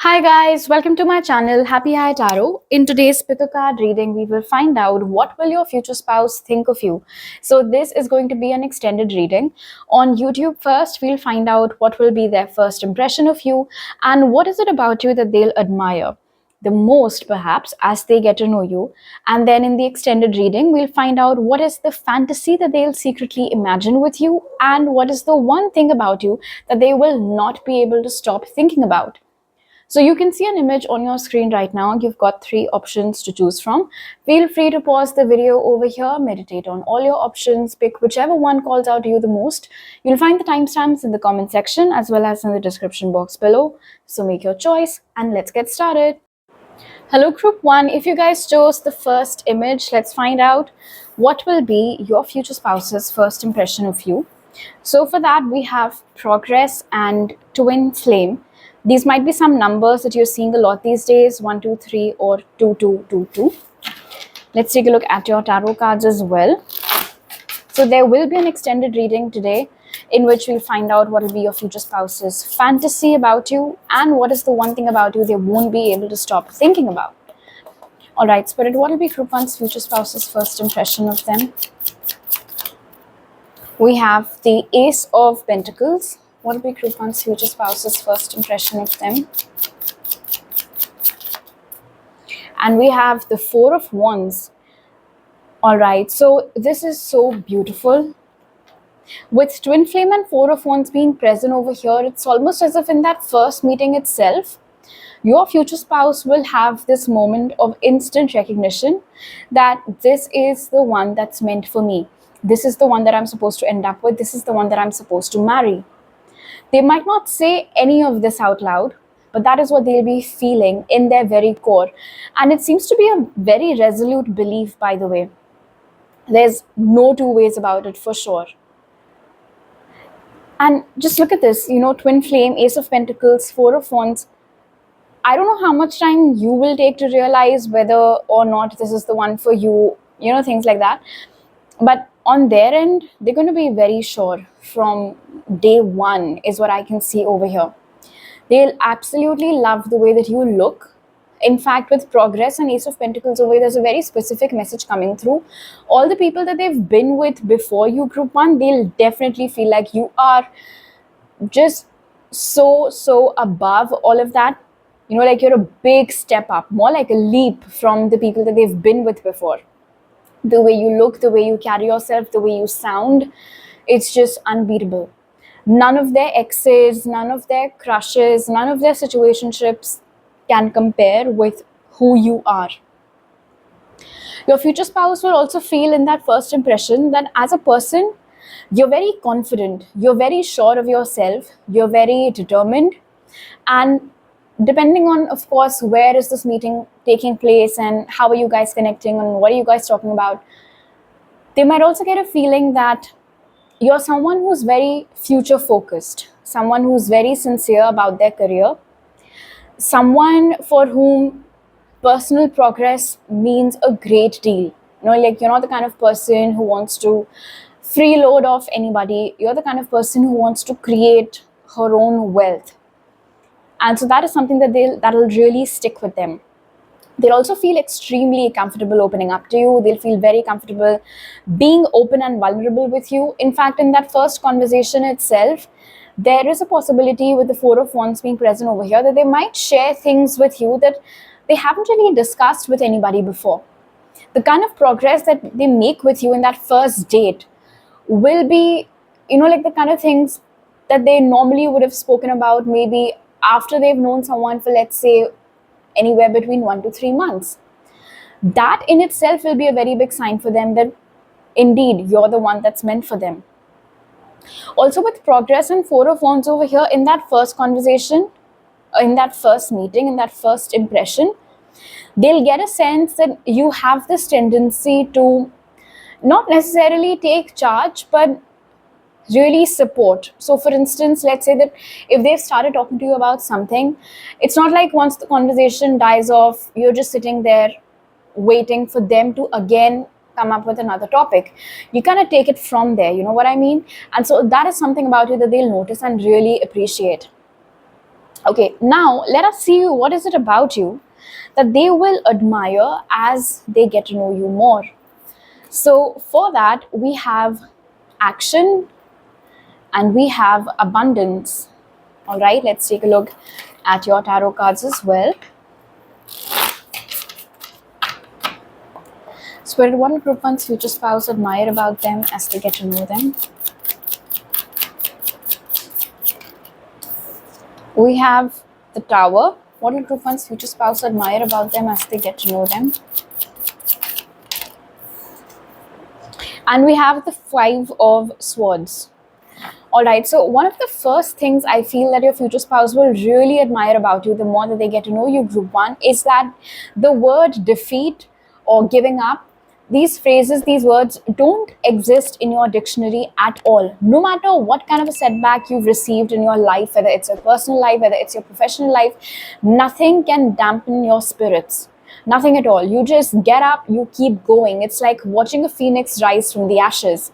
Hi guys, welcome to my channel Happy High Tarot. In today's pickacard reading, we will find out what will your future spouse think of you. So this is going to be an extended reading. On YouTube first, we'll find out what will be their first impression of you and what is it about you that they'll admire the most perhaps as they get to know you. And then in the extended reading, we'll find out what is the fantasy that they'll secretly imagine with you and what is the one thing about you that they will not be able to stop thinking about. So you can see an image on your screen right now. You've got three options to choose from. Feel free to pause the video over here, meditate on all your options, pick whichever one calls out to you the most. You'll find the timestamps in the comment section as well as in the description box below. So make your choice and let's get started. Hello group 1, if you guys chose the first image, let's find out what will be your future spouse's first impression of you. So for that we have progress and twin flame. These might be some numbers that you're seeing a lot these days, 1, 2, 3 or 2, 2, 2, 2. Let's take a look at your tarot cards as well. So there will be an extended reading today in which we'll find out what will be your future spouse's fantasy about you and what is the one thing about you they won't be able to stop thinking about. Alright, Spirit, what will be group 1's future spouse's first impression of them? We have the Ace of Pentacles. What will be group 1's future spouse's first impression of them? And we have the Four of Wands. Alright, so this is so beautiful. With twin flame and Four of Wands being present over here, it's almost as if in that first meeting itself, your future spouse will have this moment of instant recognition that this is the one that's meant for me. This is the one that I'm supposed to end up with. This is the one that I'm supposed to marry. They might not say any of this out loud, but that is what they'll be feeling in their very core. And it seems to be a very resolute belief, by the way. There's no two ways about it for sure. And just look at this, twin flame, Ace of Pentacles, Four of Wands. I don't know how much time you will take to realize whether or not this is the one for you, things like that. But on their end, they're going to be very sure from day one is what I can see over here. They'll absolutely love the way that you look. In fact, with progress and Ace of Pentacles over here, there's a very specific message coming through. All the people that they've been with before you, group 1, they'll definitely feel like you are just so above all of that. Like you're a big step up, more like a leap from the people that they've been with before. The way you look, the way you carry yourself, the way you sound, it's just unbeatable. None of their exes, none of their crushes, none of their situationships can compare with who you are. Your future spouse will also feel in that first impression that as a person, you're very confident, you're very sure of yourself, you're very determined, and depending on, of course, where is this meeting taking place and how are you guys connecting and what are you guys talking about, they might also get a feeling that you're someone who's very future focused, someone who's very sincere about their career, someone for whom personal progress means a great deal. Like you're not the kind of person who wants to freeload off anybody. You're the kind of person who wants to create her own wealth. And so that is something that'll really stick with them. They'll also feel extremely comfortable opening up to you. They'll feel very comfortable being open and vulnerable with you. In fact, in that first conversation itself, there is a possibility with the Four of Wands being present over here that they might share things with you that they haven't really discussed with anybody before. The kind of progress that they make with you in that first date will be, like the kind of things that they normally would have spoken about maybe after they've known someone for, let's say, anywhere between 1 to 3 months. That in itself will be a very big sign for them that indeed you're the one that's meant for them. Also with progress and Four of Wands over here, in that first conversation, in that first meeting, in that first impression, they'll get a sense that you have this tendency to not necessarily take charge, but really support. So for instance, let's say that if they've started talking to you about something, it's not like once the conversation dies off, you're just sitting there waiting for them to again come up with another topic. You kind of take it from there, you know what I mean? And so that is something about you that they'll notice and really appreciate. Okay, now let us see what is it about you that they will admire as they get to know you more. So for that, we have action and we have abundance. All right, let's take a look at your tarot cards as well. Spirit, what will group one's future spouse admire about them as they get to know them? We have the Tower. What will group one's future spouse admire about them as they get to know them? And we have the Five of Swords. Alright, so one of the first things I feel that your future spouse will really admire about you the more that they get to know you, group one, is that the word defeat or giving up, these phrases, these words don't exist in your dictionary at all. No matter what kind of a setback you've received in your life, whether it's your personal life, whether it's your professional life, nothing can dampen your spirits. Nothing at all. You just get up, you keep going. It's like watching a phoenix rise from the ashes.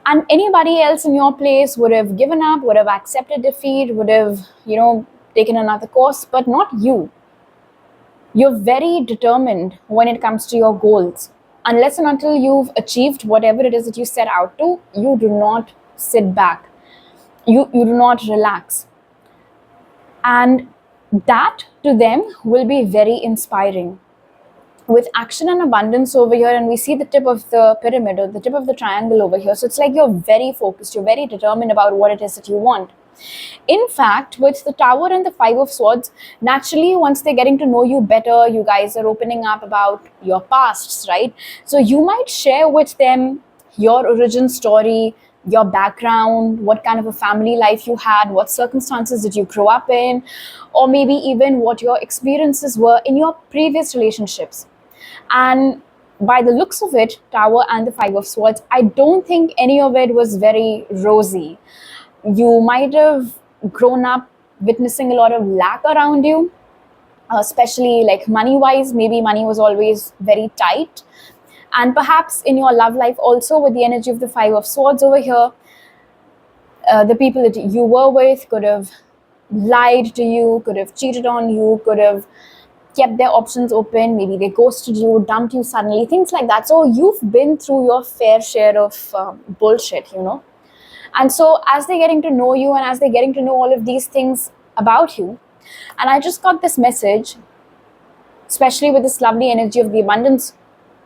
And anybody else in your place would have given up, would have accepted defeat, would have, taken another course, but not you. You're very determined when it comes to your goals. Unless and until you've achieved whatever it is that you set out to, you do not sit back. You do not relax. And that to them will be very inspiring. With action and abundance over here, and we see the tip of the pyramid or the tip of the triangle over here. So it's like you're very focused, you're very determined about what it is that you want. In fact, with the Tower and the Five of Swords, naturally, once they're getting to know you better, you guys are opening up about your pasts, right? So you might share with them your origin story, your background, what kind of a family life you had, what circumstances did you grow up in, or maybe even what your experiences were in your previous relationships. And by the looks of it, Tower and the Five of Swords, I don't think any of it was very rosy. You might have grown up witnessing a lot of lack around you, especially like money-wise. Maybe money was always very tight. And perhaps in your love life also, with the energy of the Five of Swords over here, the people that you were with could have lied to you, could have cheated on you, could have kept their options open, maybe they ghosted you, dumped you suddenly, things like that. So you've been through your fair share of bullshit, And so as they're getting to know you and as they're getting to know all of these things about you, and I just got this message, especially with this lovely energy of the abundance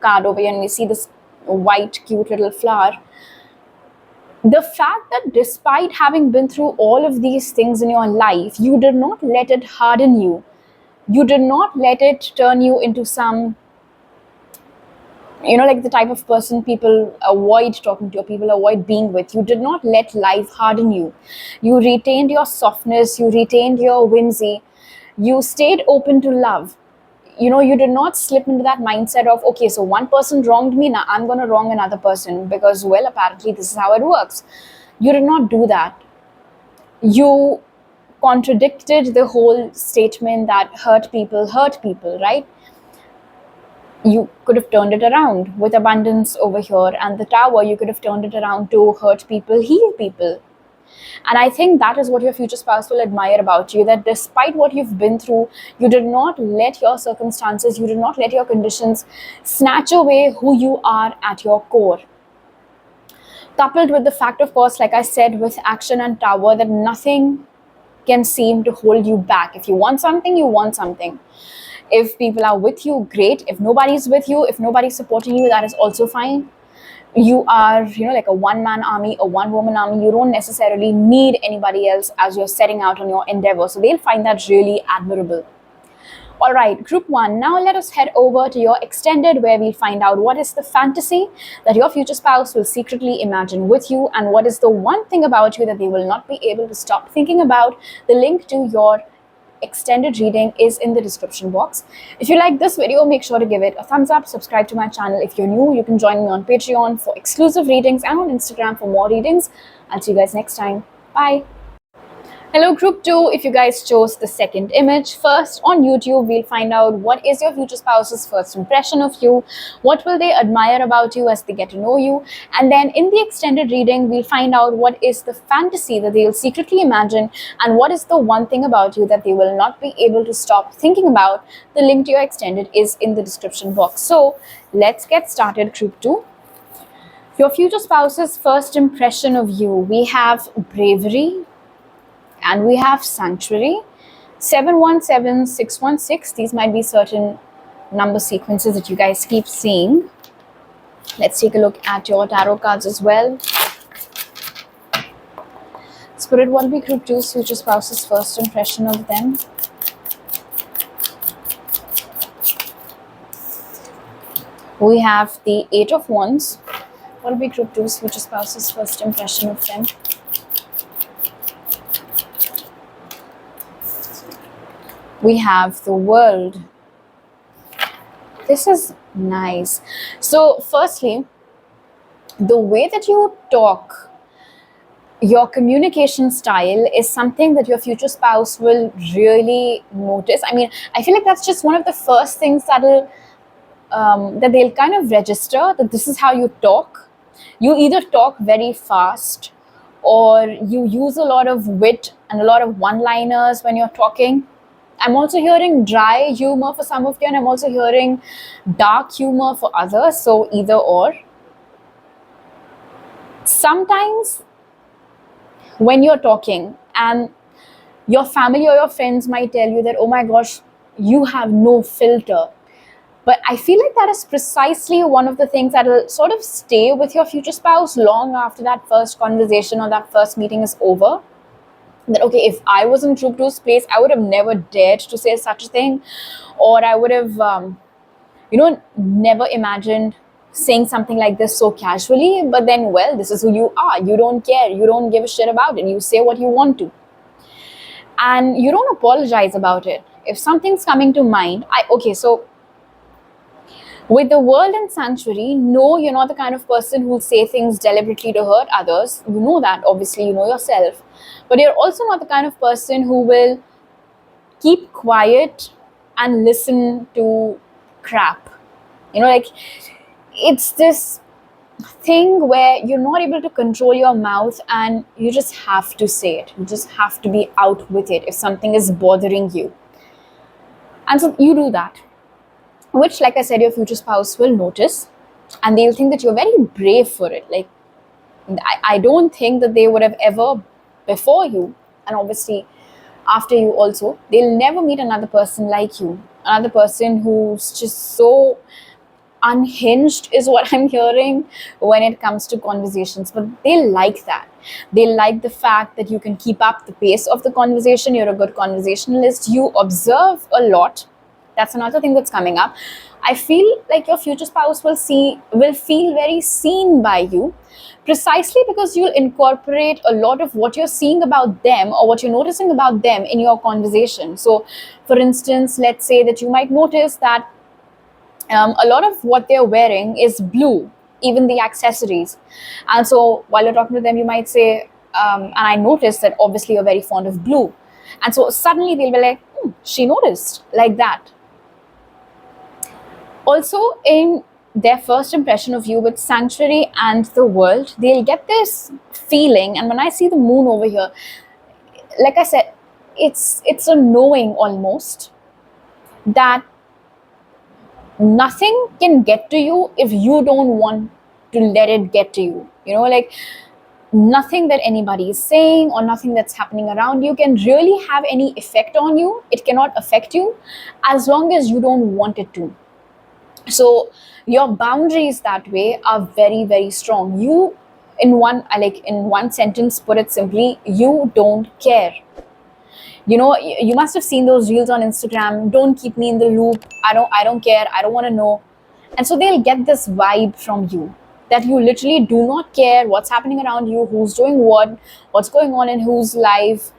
card over here, and we see this white, cute little flower. The fact that despite having been through all of these things in your life, you did not let it harden you. You did not let it turn you into some, like the type of person people avoid talking to or people avoid being with. You did not let life harden you. You retained your softness, you retained your whimsy, you stayed open to love. You did not slip into that mindset of, okay, so one person wronged me, now I'm going to wrong another person because, well, apparently this is how it works. You did not do that. You contradicted the whole statement that hurt people, right? You could have turned it around with abundance over here, and the Tower, you could have turned it around to hurt people, heal people. And I think that is what your future spouse will admire about you, that despite what you've been through, you did not let your circumstances, you did not let your conditions snatch away who you are at your core. Coupled with the fact, of course, like I said, with action and Tower, that nothing can seem to hold you back. If you want something, you want something. If people are with you, great. If nobody's with you, if nobody's supporting you, that is also fine. You are, like a one-man army, a one-woman army. You don't necessarily need anybody else as you're setting out on your endeavor. So they'll find that really admirable. All right, group one. Now let us head over to your extended, where we'll find out what is the fantasy that your future spouse will secretly imagine with you, and what is the one thing about you that they will not be able to stop thinking about. The link to your extended reading is in the description box. If you like this video, make sure to give it a thumbs up, subscribe to my channel. If you're new, you can join me on Patreon for exclusive readings and on Instagram for more readings. I'll see you guys next time. Bye. Hello group 2, if you guys chose the second image. First, on YouTube, we'll find out what is your future spouse's first impression of you, what will they admire about you as they get to know you, and then in the extended reading, we'll find out what is the fantasy that they'll secretly imagine and what is the one thing about you that they will not be able to stop thinking about. The link to your extended is in the description box. So let's get started, group 2. Your future spouse's first impression of you. We have bravery, and we have sanctuary. 717, 616, these might be certain number sequences that you guys keep seeing. Let's take a look at your tarot cards as well. Spirit, what will be group 2's future spouse's first impression of them? We have the 8 of Wands. What will be group 2's future spouse's first impression of them? We have the World. This is nice. So firstly, the way that you talk, your communication style is something that your future spouse will really notice. I mean, I feel like that's just one of the first things that they'll kind of register, that this is how you talk. You either talk very fast or you use a lot of wit and a lot of one-liners when you're talking. I'm also hearing dry humor for some of you, and I'm also hearing dark humor for others, so either or. Sometimes when you're talking and your family or your friends might tell you that, oh my gosh, you have no filter. But I feel like that is precisely one of the things that will sort of stay with your future spouse long after that first conversation or that first meeting is over. That, okay, if I was in group 2's place, I would have never dared to say such a thing, or I would have, never imagined saying something like this so casually. But then, well, this is who you are. You don't care. You don't give a shit about it. You say what you want to. And you don't apologize about it. If something's coming to mind, so with the World and Sanctuary, no, you're not the kind of person who'll say things deliberately to hurt others. You know that, obviously, you know yourself. But you're also not the kind of person who will keep quiet and listen to crap. It's this thing where you're not able to control your mouth and you just have to say it. You just have to be out with it if something is bothering you. And so you do that, which, like I said, your future spouse will notice, and they'll think that you're very brave for it. Like, I don't think that they would have ever, before you, and obviously after you also, they'll never meet another person like you, another person who's just so unhinged, is what I'm hearing when it comes to conversations. But they like that. They like the fact that you can keep up the pace of the conversation. You're a good conversationalist. You observe a lot. That's another thing that's coming up. I feel like your future spouse will feel very seen by you, precisely because you'll incorporate a lot of what you're seeing about them or what you're noticing about them in your conversation. So, for instance, let's say that you might notice that a lot of what they're wearing is blue, even the accessories. And so while you're talking to them, you might say, and I noticed that obviously you're very fond of blue. And so suddenly they'll be like, she noticed, like that. Also, in their first impression of you with Sanctuary and the World, they'll get this feeling. And when I see the moon over here, like I said, it's a knowing almost that nothing can get to you if you don't want to let it get to you. Nothing that anybody is saying or nothing that's happening around you can really have any effect on you. It cannot affect you as long as you don't want it to. So your boundaries that way are very, very strong. You, in one sentence, put it simply, you don't care. You must have seen those reels on Instagram. Don't keep me in the loop. I don't care. I don't want to know. And so they'll get this vibe from you that you literally do not care what's happening around you, who's doing what's going on in whose life.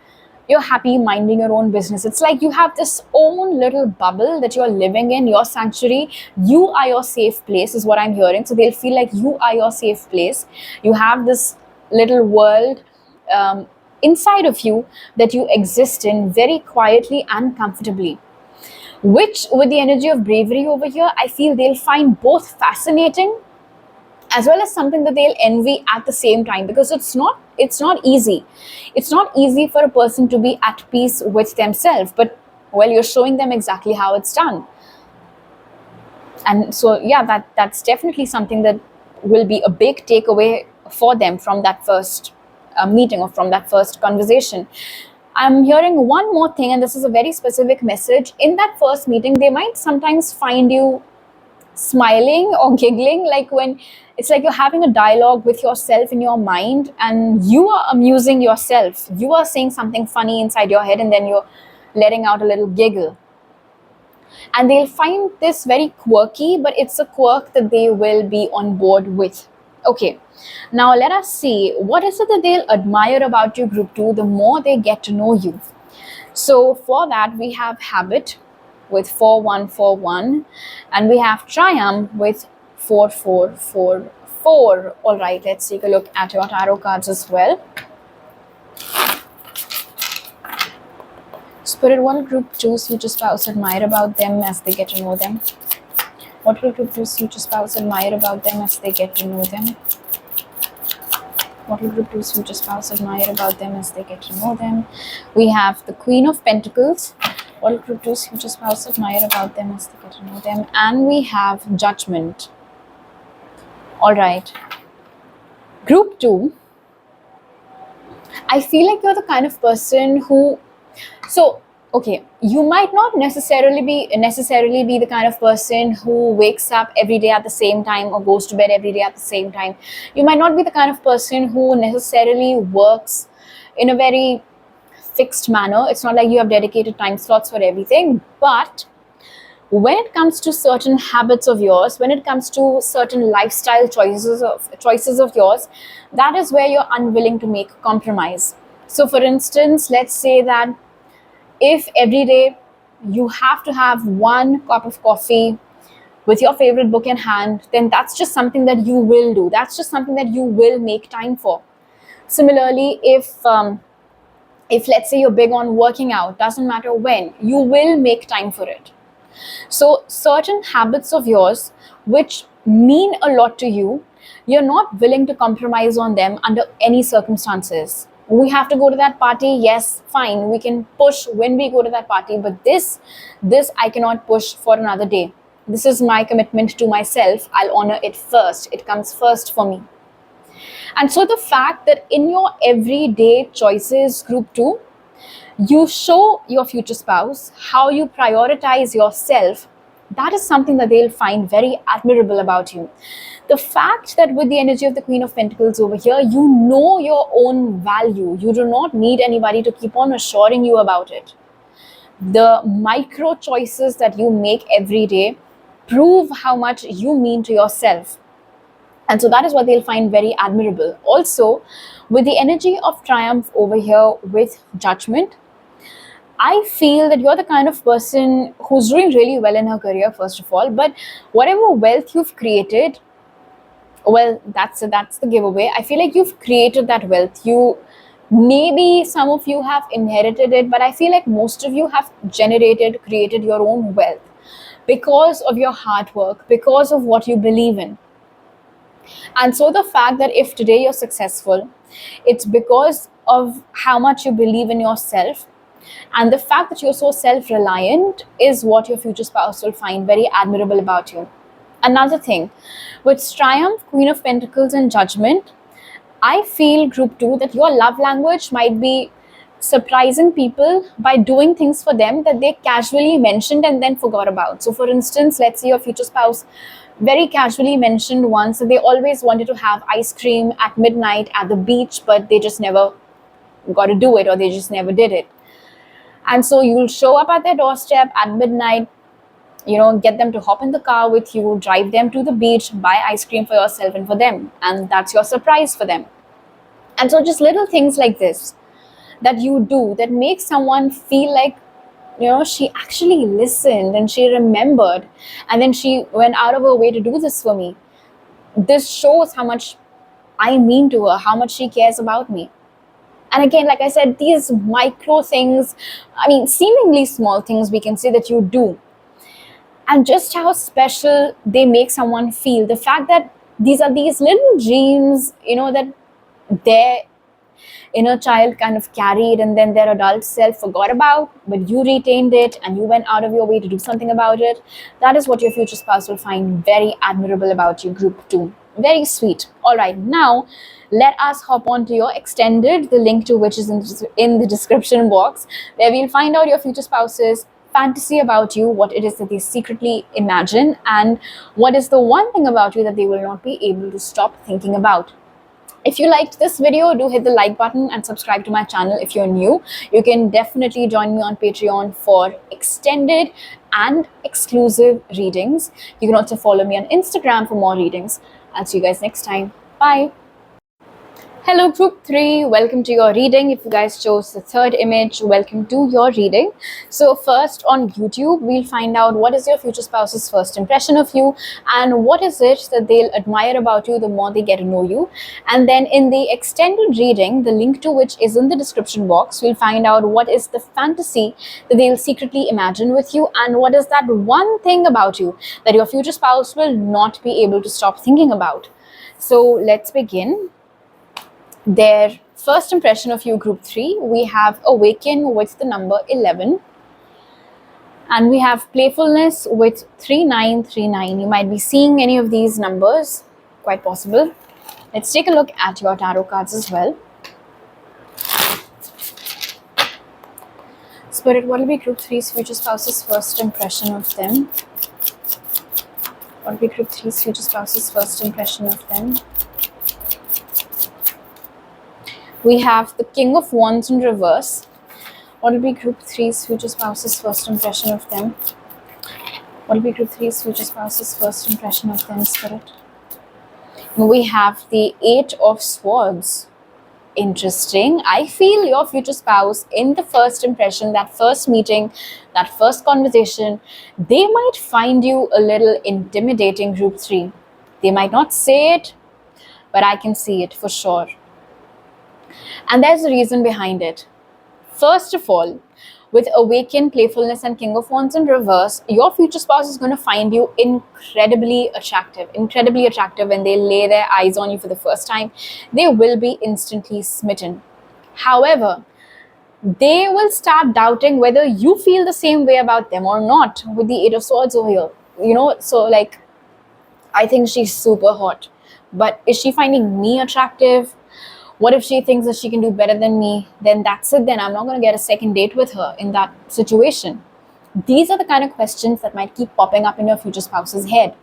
You're happy minding your own business. It's like you have this own little bubble that you're living in, your sanctuary. You are your safe place, is what I'm hearing. So they'll feel like you are your safe place. You have this little world inside of you that you exist in very quietly and comfortably, which with the energy of bravery over here, I feel they'll find both fascinating as well as something that they'll envy at the same time, because it's not easy. It's not easy for a person to be at peace with themselves, but well, you're showing them exactly how it's done. And so yeah, that's definitely something that will be a big takeaway for them from that first meeting, or from that first conversation. I'm hearing one more thing, and this is a very specific message. In that first meeting, they might sometimes find you smiling or giggling, like when it's like you're having a dialogue with yourself in your mind and you are amusing yourself. You are saying something funny inside your head and then you're letting out a little giggle. And they'll find this very quirky, but it's a quirk that they will be on board with. Okay, now let us see, what is it that they'll admire about you, group 2, the more they get to know you. So for that, we have habit with 4141, and we have triumph with 4444. All right, let's take a look at your tarot cards as well. Spirit, what will group 2's future spouse admire about them as they get to know them? What will group 2's future spouse admire about them as they get to know them? What will group 2's future spouse admire about them as they get to know them? We have the Queen of Pentacles. What will group 2's future spouse admire about them as they get to know them? And we have Judgment. All right. Group 2, I feel like you're the kind of person who, so okay, you might not necessarily be the kind of person who wakes up every day at the same time or goes to bed every day at the same time. You might not be the kind of person who necessarily works in a very fixed manner. It's not like you have dedicated time slots for everything, but when it comes to certain habits of yours, when it comes to certain lifestyle choices of yours, that is where you're unwilling to make compromise. So for instance, let's say that if every day you have to have 1 cup of coffee with your favorite book in hand, then that's just something that you will do. That's just something that you will make time for. Similarly, if let's say you're big on working out, doesn't matter when, you will make time for it. So certain habits of yours which mean a lot to you, you're not willing to compromise on them under any circumstances. We have to go to that party, yes, fine, we can push when we go to that party, but this I cannot push for another day. This is my commitment to myself. I'll honor it first. It comes first for me. And so the fact that in your everyday choices, group 2, you show your future spouse how you prioritize yourself, that is something that they'll find very admirable about you. The fact that with the energy of the Queen of Pentacles over here, you know your own value. You do not need anybody to keep on assuring you about it. The micro choices that you make every day prove how much you mean to yourself. And so that is what they'll find very admirable. Also, with the energy of triumph over here with Judgment, I feel that you're the kind of person who's doing really well in her career, first of all, but whatever wealth you've created, well, that's the giveaway. I feel like you've created that wealth. Maybe some of you have inherited it, but I feel like most of you have created your own wealth because of your hard work, because of what you believe in. And so the fact that if today you're successful, it's because of how much you believe in yourself. And the fact that you're so self-reliant is what your future spouse will find very admirable about you. Another thing, with Triumph, Queen of Pentacles and Judgment, I feel, group 2, that your love language might be surprising people by doing things for them that they casually mentioned and then forgot about. So for instance, let's say your future spouse very casually mentioned once that they always wanted to have ice cream at midnight at the beach, but they just never got to do it, or they just never did it. And so you'll show up at their doorstep at midnight, get them to hop in the car with you, drive them to the beach, buy ice cream for yourself and for them. And that's your surprise for them. And so just little things like this that you do that make someone feel like, she actually listened and she remembered, and then she went out of her way to do this for me. This shows how much I mean to her, how much she cares about me. And again, like I said, these micro things, I mean, seemingly small things we can say that you do, and just how special they make someone feel. The fact that these are these little dreams, that their inner child kind of carried and then their adult self forgot about, but you retained it and you went out of your way to do something about it. That is what your future spouse will find very admirable about you, group 2. Very sweet. All right, now let us hop on to your extended, the link to which is in the description box, where we'll find out your future spouse's fantasy about you, what it is that they secretly imagine, and what is the one thing about you that they will not be able to stop thinking about. If you liked this video, do hit the like button and subscribe to my channel if you're new. You can definitely join me on Patreon for extended and exclusive readings. You can also follow me on Instagram for more readings. I'll see you guys next time. Bye. Hello group 3, welcome to your reading. If you guys chose the third image, welcome to your reading. So first, on YouTube, we'll find out what is your future spouse's first impression of you and what is it that they'll admire about you the more they get to know you. And then in the extended reading, the link to which is in the description box, we'll find out what is the fantasy that they'll secretly imagine with you and what is that one thing about you that your future spouse will not be able to stop thinking about. So let's begin. Their first impression of you, group 3, we have awaken with the number 11, and we have playfulness with 3939. You might be seeing any of these numbers, quite possible. Let's take a look at your tarot cards as well. Spirit, what will be group 3's future spouse's first impression of them? What will be group 3's future spouse's first impression of them? We have the King of Wands in reverse. What will be group 3's future spouse's first impression of them? What will be group 3's future spouse's first impression of them, Spirit? We have the 8 of Swords. Interesting. I feel your future spouse, in the first impression, that first meeting, that first conversation, they might find you a little intimidating, group 3. They might not say it, but I can see it for sure. And there's a reason behind it. First of all, with Awaken, Playfulness, and King of Wands in reverse, your future spouse is going to find you incredibly attractive. Incredibly attractive when they lay their eyes on you for the first time. They will be instantly smitten. However, they will start doubting whether you feel the same way about them or not with the 8 of Swords over here. So like, I think she's super hot. But is she finding me attractive? What if she thinks that she can do better than me? Then that's it. Then I'm not going to get a second date with her in that situation. These are the kind of questions that might keep popping up in your future spouse's head.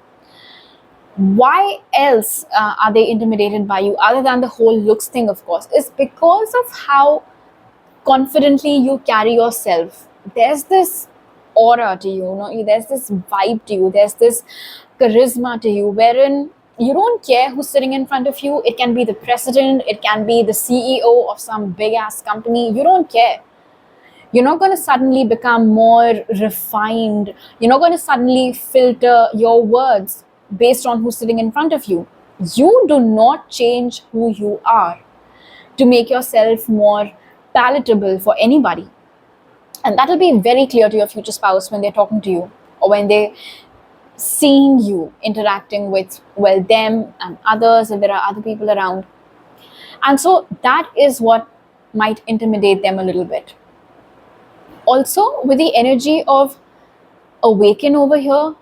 Why else are they intimidated by you, other than the whole looks thing, of course? Is because of how confidently you carry yourself. There's this aura to you, there's this vibe to you, there's this charisma to you, wherein you don't care who's sitting in front of you. It can be the president, it can be the CEO of some big ass company. You don't care. You're not going to suddenly become more refined. You're not going to suddenly filter your words based on who's sitting in front of you. You do not change who you are to make yourself more palatable for anybody. And that will be very clear to your future spouse when they're talking to you, or when they seeing you interacting with, well, them and others, if there are other people around. And so that is what might intimidate them a little bit. Also, with the energy of Awaken over here,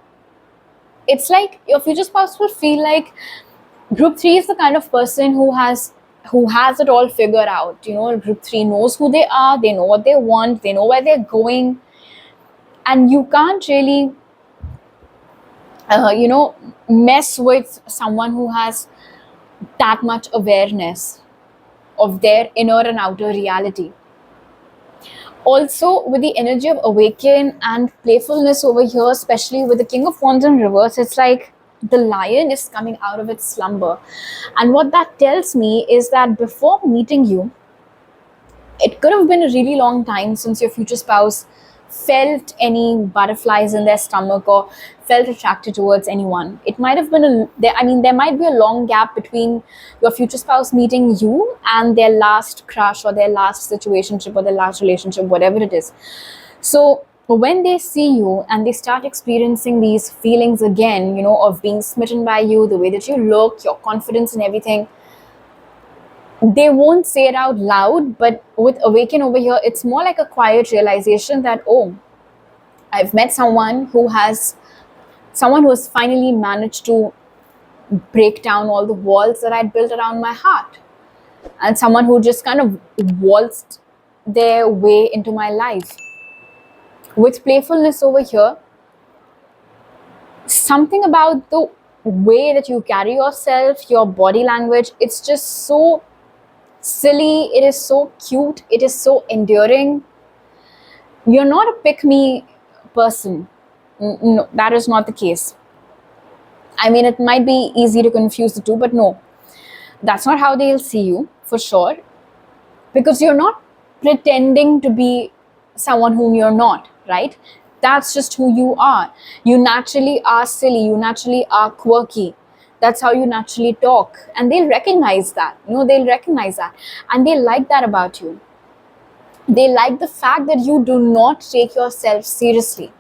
it's like your future spouse will feel like group 3 is the kind of person who has it all figured out. Group 3 knows who they are, they know what they want, they know where they're going, and you can't really mess with someone who has that much awareness of their inner and outer reality. Also, with the energy of Awaken and Playfulness over here, especially with the King of Wands in reverse, it's like the lion is coming out of its slumber. And what that tells me is that before meeting you, it could have been a really long time since your future spouse felt any butterflies in their stomach or felt attracted towards anyone. It might have been there might be a long gap between your future spouse meeting you and their last crush or their last situationship or their last relationship, whatever it is. So when they see you and they start experiencing these feelings again, of being smitten by you, the way that you look, your confidence and everything, they won't say it out loud, but with Awaken over here, it's more like a quiet realization that, oh, I've met someone who has finally managed to break down all the walls that I'd built around my heart, and someone who just kind of waltzed their way into my life. With playfulness over here, something about the way that you carry yourself, your body language, it's just so silly, it is so cute, it is so endearing. You're not a pick me person. No, that is not the case. I mean, it might be easy to confuse the two, but no, that's not how they'll see you for sure, because you're not pretending to be someone whom you're not, right? That's just who you are. You naturally are silly, you naturally are quirky. That's how you naturally talk, and they'll recognize that. They'll recognize that, and they like that about you. They like the fact that you do not take yourself seriously.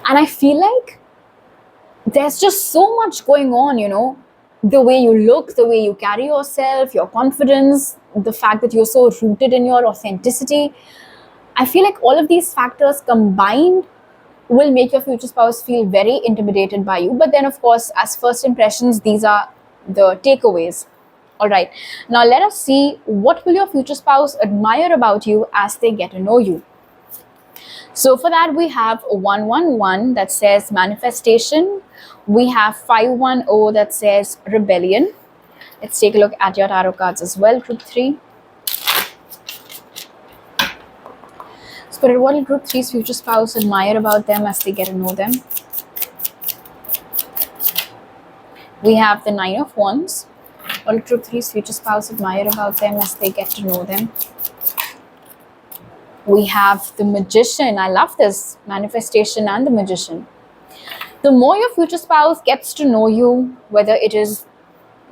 And I feel like there's just so much going on, the way you look, the way you carry yourself, your confidence, the fact that you're so rooted in your authenticity. I feel like all of these factors combined will make your future spouse feel very intimidated by you. But then, of course, as first impressions, these are the takeaways. All right. Now let us see, what will your future spouse admire about you as they get to know you. So for that, we have 111 that says manifestation. We have 510 that says rebellion. Let's take a look at your tarot cards as well, group 3. Spirit, what will group 3's future spouse admire about them as they get to know them? We have the 9 of Wands. What will group 3's future spouse admire about them as they get to know them? We have the Magician. I love this, manifestation and the Magician. The more your future spouse gets to know you, whether it is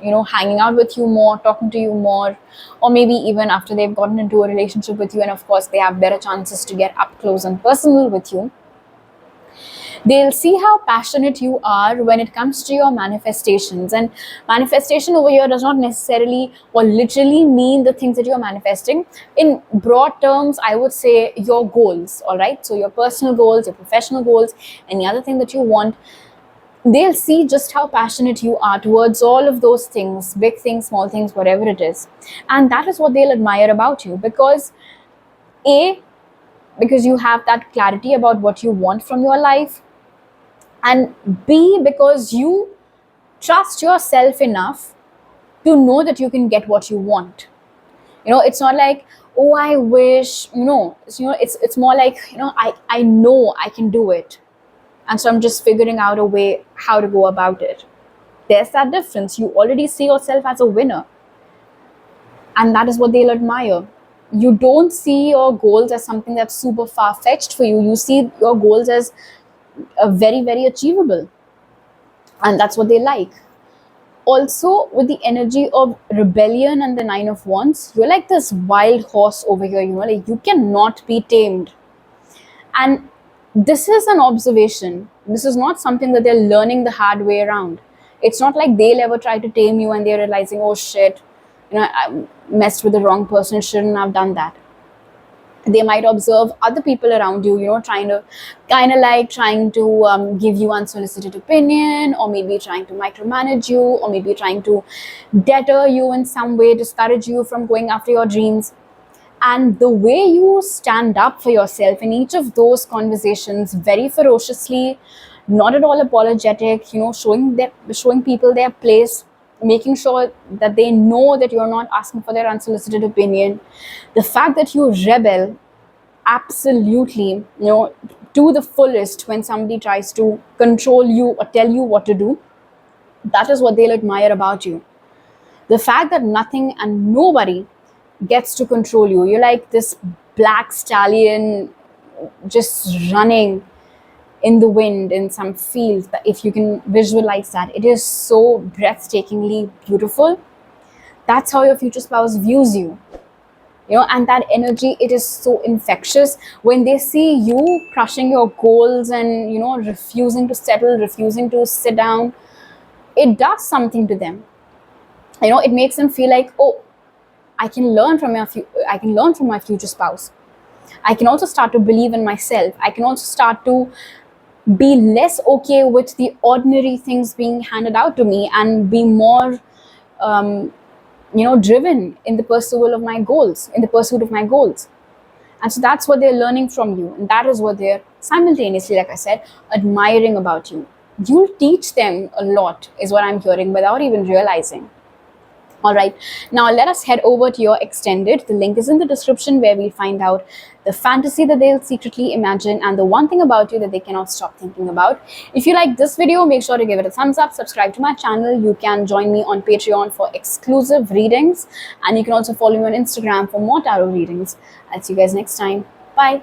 hanging out with you more, talking to you more, or maybe even after they've gotten into a relationship with you, and of course they have better chances to get up close and personal with you, they'll see how passionate you are when it comes to your manifestations. And manifestation over here does not necessarily or literally mean the things that you're manifesting. In broad terms, I would say your goals, all right? So your personal goals, your professional goals, any other thing that you want, they'll see just how passionate you are towards all of those things, big things, small things, whatever it is. And that is what they'll admire about you, because because you have that clarity about what you want from your life, and B, because you trust yourself enough to know that you can get what you want. It's not like, oh, I wish, it's more like, I know I can do it. And so I'm just figuring out a way how to go about it. There's that difference. You already see yourself as a winner. And that is what they'll admire. You don't see your goals as something that's super far-fetched for you. You see your goals as very, very achievable. And that's what they like. Also, with the energy of rebellion and the 9 of Wands, you're like this wild horse over here, like you cannot be tamed. And this is an observation. This is not something that they're learning the hard way around. It's not like they'll ever try to tame you and they're realizing, oh shit, I messed with the wrong person, shouldn't have done that. They might observe other people around you, trying to give you unsolicited opinion, or maybe trying to micromanage you, or maybe trying to deter you in some way, discourage you from going after your dreams. And the way you stand up for yourself in each of those conversations, very ferociously, not at all apologetic, showing people their place, making sure that they know that you're not asking for their unsolicited opinion. The fact that you rebel absolutely, to the fullest when somebody tries to control you or tell you what to do, that is what they'll admire about you. The fact that nothing and nobody gets to control you. You're like this black stallion, just running in the wind in some field. If you can visualize that, it is so breathtakingly beautiful. That's how your future spouse views you. And that energy, it is so infectious. When they see you crushing your goals and refusing to settle, refusing to sit down, it does something to them. It makes them feel like, oh, I can learn from my future spouse. I can also start to believe in myself. I can also start to be less okay with the ordinary things being handed out to me and be more driven in the pursuit of my goals. And so that's what they're learning from you, and that is what they're simultaneously, like I said, admiring about you. You'll teach them a lot, is what I'm hearing, without even realizing. All right, now let us head over to your extended. The link is in the description, where we'll find out the fantasy that they'll secretly imagine and the one thing about you that they cannot stop thinking about. If you like this video, make sure to give it a thumbs up, subscribe to my channel. You can join me on Patreon for exclusive readings, and you can also follow me on Instagram for more tarot readings. I'll see you guys next time. Bye.